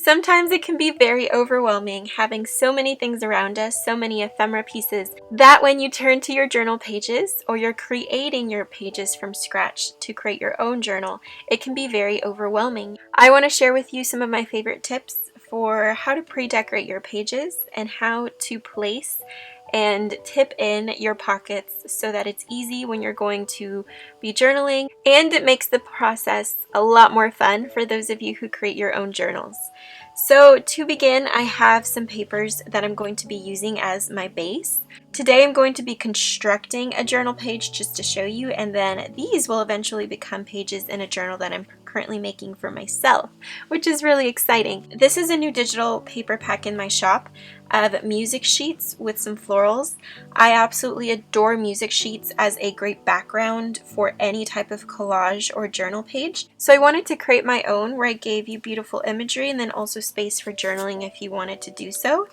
Sometimes it can be very overwhelming having so many things around us, so many ephemera pieces, that when you turn to your journal pages or you're creating your pages from scratch to create your own journal, it can be very overwhelming. I want to share with you some of my favorite tips for how to pre-decorate your pages and how to place and tip in your pockets so that it's easy when you're going to be journaling, and it makes the process a lot more fun for those of you who create your own journals. So to begin, I have some papers that I'm going to be using as my base. Today I'm going to be constructing a journal page just to show you, and then these will eventually become pages in a journal that I'm currently making for myself, which is really exciting. This is a new digital paper pack in my shop of music sheets with some florals. I absolutely adore music sheets as a great background for any type of collage or journal page. So I wanted to create my own where I gave you beautiful imagery and then also space for journaling if you wanted to do so.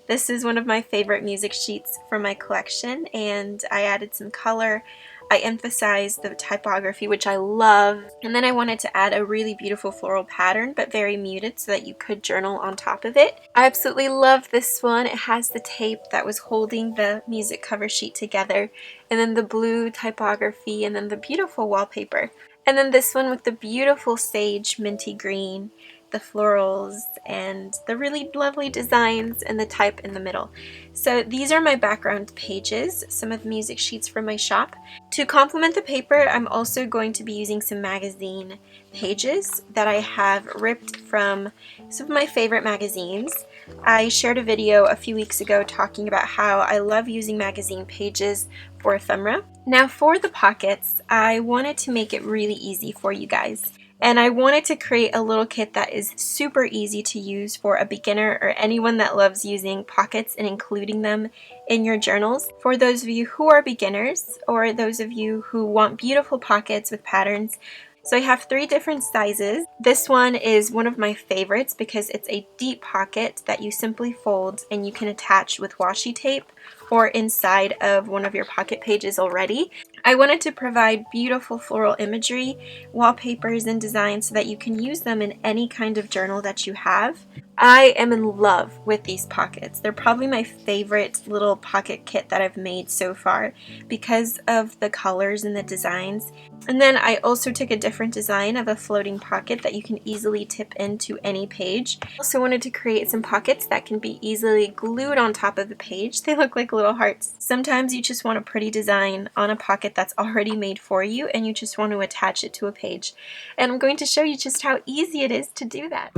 This is one of my favorite music sheets from my collection, and I added some color. I emphasized the typography, which I love, and then I wanted to add a really beautiful floral pattern, but very muted so that you could journal on top of it. I absolutely love this one. It has the tape that was holding the music cover sheet together, and then the blue typography, and then the beautiful wallpaper. And then this one with the beautiful sage minty green, the florals, and the really lovely designs and the type in the middle. So these are my background pages, some of the music sheets from my shop. To complement the paper, I'm also going to be using some magazine pages that I have ripped from some of my favorite magazines. I shared a video a few weeks ago talking about how I love using magazine pages for ephemera. Now for the pockets, I wanted to make it really easy for you guys. And I wanted to create a little kit that is super easy to use for a beginner or anyone that loves using pockets and including them in your journals. For those of you who are beginners or those of you who want beautiful pockets with patterns, so I have 3 different sizes. This one is one of my favorites because it's a deep pocket that you simply fold and you can attach with washi tape or inside of one of your pocket pages already. I wanted to provide beautiful floral imagery, wallpapers, and designs so that you can use them in any kind of journal that you have. I am in love with these pockets. They're probably my favorite little pocket kit that I've made so far because of the colors and the designs. And then I also took a different design of a floating pocket that you can easily tip into any page. I also wanted to create some pockets that can be easily glued on top of the page. They look like little hearts. Sometimes you just want a pretty design on a pocket that's already made for you and you just want to attach it to a page. And I'm going to show you just how easy it is to do that.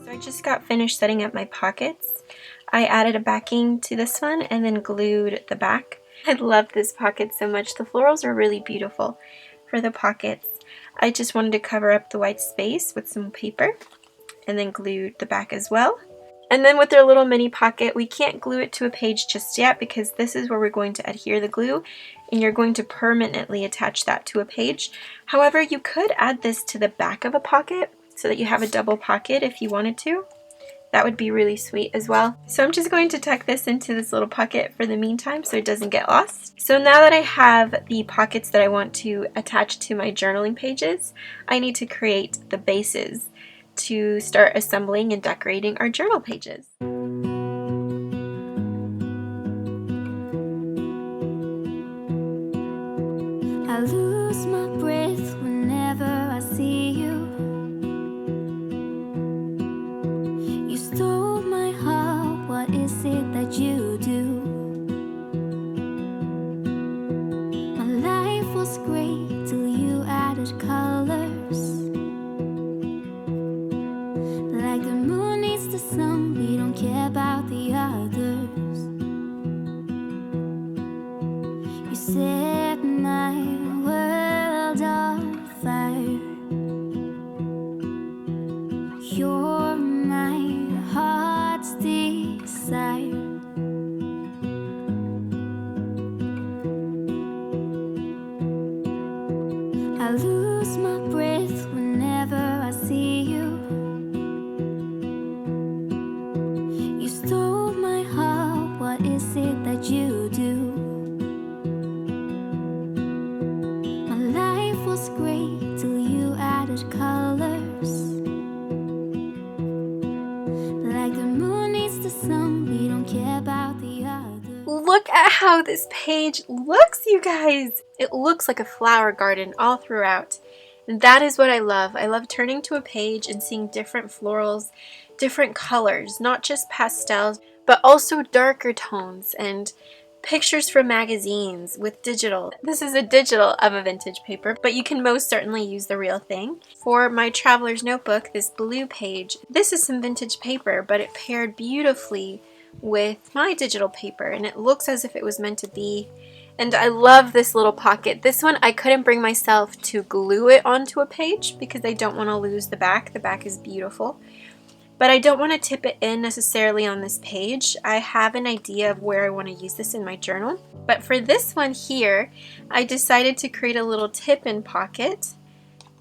I just got finished setting up my pockets. I added a backing to this one and then glued the back. I love this pocket so much. The florals are really beautiful for the pockets. I just wanted to cover up the white space with some paper and then glued the back as well. And then with their little mini pocket, we can't glue it to a page just yet because this is where we're going to adhere the glue and you're going to permanently attach that to a page. However, you could add this to the back of a pocket so that you have a double pocket if you wanted to. That would be really sweet as well. So I'm just going to tuck this into this little pocket for the meantime so it doesn't get lost. So now that I have the pockets that I want to attach to my journaling pages, I need to create the bases to start assembling and decorating our journal pages. I lose my breath whenever I see you. You stole my heart, what is it that you do? My life was great till you added colors. Like the moon needs the sun, we don't care care about the others. You set my world on fire. You're my heart's desire. I lose my breath whenever I see you. You stole my heart, what is it that you do? My life was great till you added colors. Like the moon needs the sun, we don't care about the others. Look at how this page looks, you guys. It looks like a flower garden all throughout. And that is what I love. I love turning to a page and seeing different florals, different colors, not just pastels, but also darker tones and pictures from magazines with digital. This is a digital of a vintage paper, but you can most certainly use the real thing. For my traveler's notebook, this blue page, this is some vintage paper, but it paired beautifully with my digital paper, and it looks as if it was meant to be. And I love this little pocket. This one I couldn't bring myself to glue it onto a page because I don't want to lose the back. The back is beautiful. But I don't want to tip it in necessarily on this page. I have an idea of where I want to use this in my journal. But for this one here, I decided to create a little tip-in pocket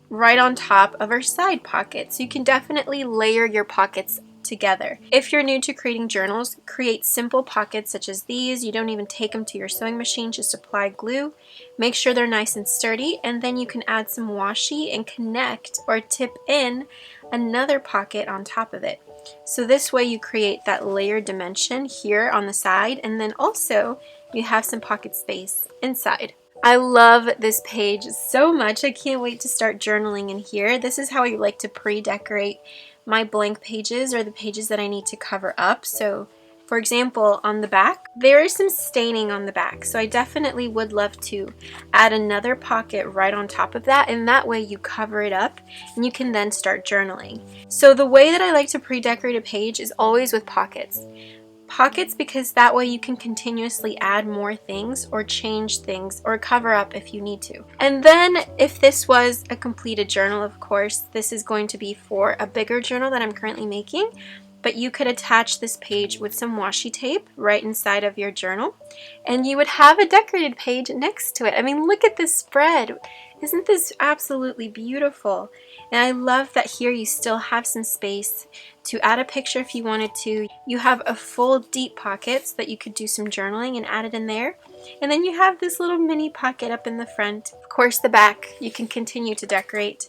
right on top of our side pocket. So you can definitely layer your pockets together. If you're new to creating journals, create simple pockets such as these. You don't even take them to your sewing machine, just apply glue. Make sure they're nice and sturdy, and then you can add some washi and connect or tip in another pocket on top of it. So this way you create that layered dimension here on the side, and then also you have some pocket space inside. I love this page so much. I can't wait to start journaling in here. This is how I like to pre-decorate my blank pages, or the pages that I need to cover up. So for example, on the back, there is some staining on the back, so I definitely would love to add another pocket right on top of that, and that way you cover it up and you can then start journaling. So the way that I like to pre-decorate a page is always with pockets. Pockets, because that way you can continuously add more things or change things or cover up if you need to. And then if this was a completed journal, of course, this is going to be for a bigger journal that I'm currently making, but you could attach this page with some washi tape right inside of your journal, and you would have a decorated page next to it. I mean, look at this spread. Isn't this absolutely beautiful? And I love that here you still have some space to add a picture if you wanted to. You have a full deep pocket so that you could do some journaling and add it in there. And then you have this little mini pocket up in the front. Of course, the back you can continue to decorate.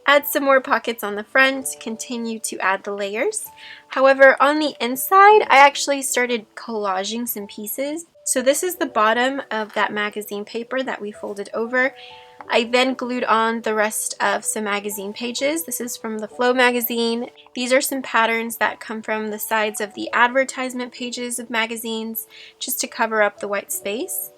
Add some more pockets on the front, continue to add the layers. However, on the inside, I actually started collaging some pieces. So this is the bottom of that magazine paper that we folded over. I then glued on the rest of some magazine pages. This is from the Flow magazine. These are some patterns that come from the sides of the advertisement pages of magazines, just to cover up the white space.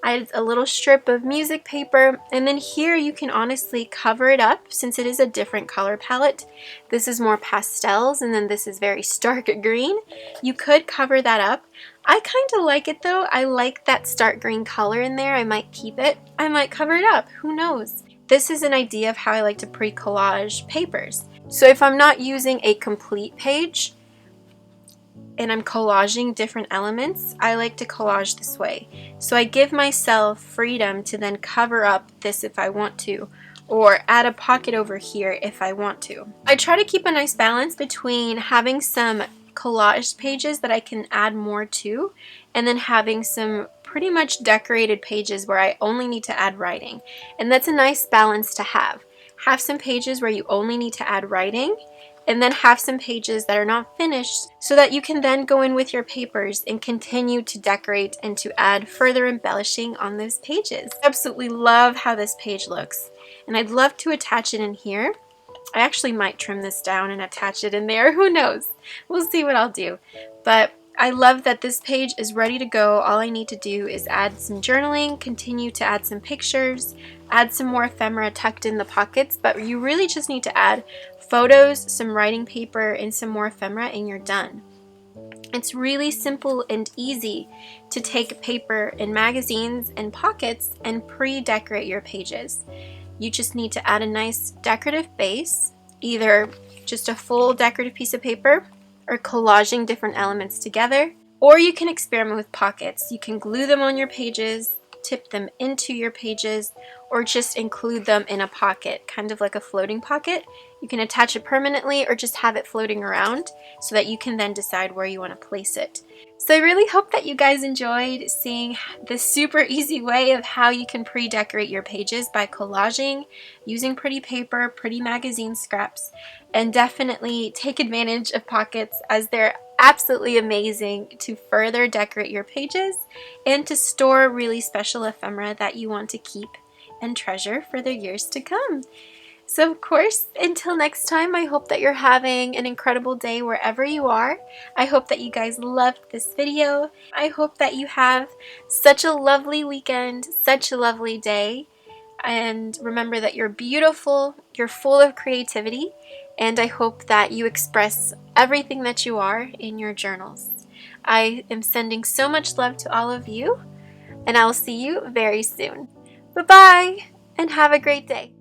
I added a little strip of music paper, and then here you can honestly cover it up since it is a different color palette. This is more pastels, and then this is very stark green. You could cover that up. I kind of like it though. I like that stark green color in there. I might keep it. I might cover it up. Who knows? This is an idea of how I like to pre-collage papers. So if I'm not using a complete page, and I'm collaging different elements, I like to collage this way. So I give myself freedom to then cover up this if I want to, or add a pocket over here if I want to. I try to keep a nice balance between having some collaged pages that I can add more to, and then having some pretty much decorated pages where I only need to add writing. And that's a nice balance to have. Have some pages where you only need to add writing, and then have some pages that are not finished so that you can then go in with your papers and continue to decorate and to add further embellishing on those pages. I absolutely love how this page looks, and I'd love to attach it in here. I actually might trim this down and attach it in there. Who knows? We'll see what I'll do. But I love that this page is ready to go. All I need to do is add some journaling, continue to add some pictures, add some more ephemera tucked in the pockets, but you really just need to add photos, some writing paper, and some more ephemera, and you're done. It's really simple and easy to take paper and magazines and pockets and pre-decorate your pages. You just need to add a nice decorative base, either just a full decorative piece of paper or collaging different elements together, or you can experiment with pockets. You can glue them on your pages, tip them into your pages, or just include them in a pocket, kind of like a floating pocket. You can attach it permanently or just have it floating around so that you can then decide where you want to place it. So I really hope that you guys enjoyed seeing this super easy way of how you can pre-decorate your pages by collaging, using pretty paper, pretty magazine scraps, and definitely take advantage of pockets as they're absolutely amazing to further decorate your pages and to store really special ephemera that you want to keep and treasure for the years to come. So of course, until next time, I hope that you're having an incredible day wherever you are. I hope that you guys loved this video. I hope that you have such a lovely weekend, such a lovely day. And remember that you're beautiful, you're full of creativity, and I hope that you express everything that you are in your journals. I am sending so much love to all of you, and I will see you very soon. Bye-bye, and have a great day.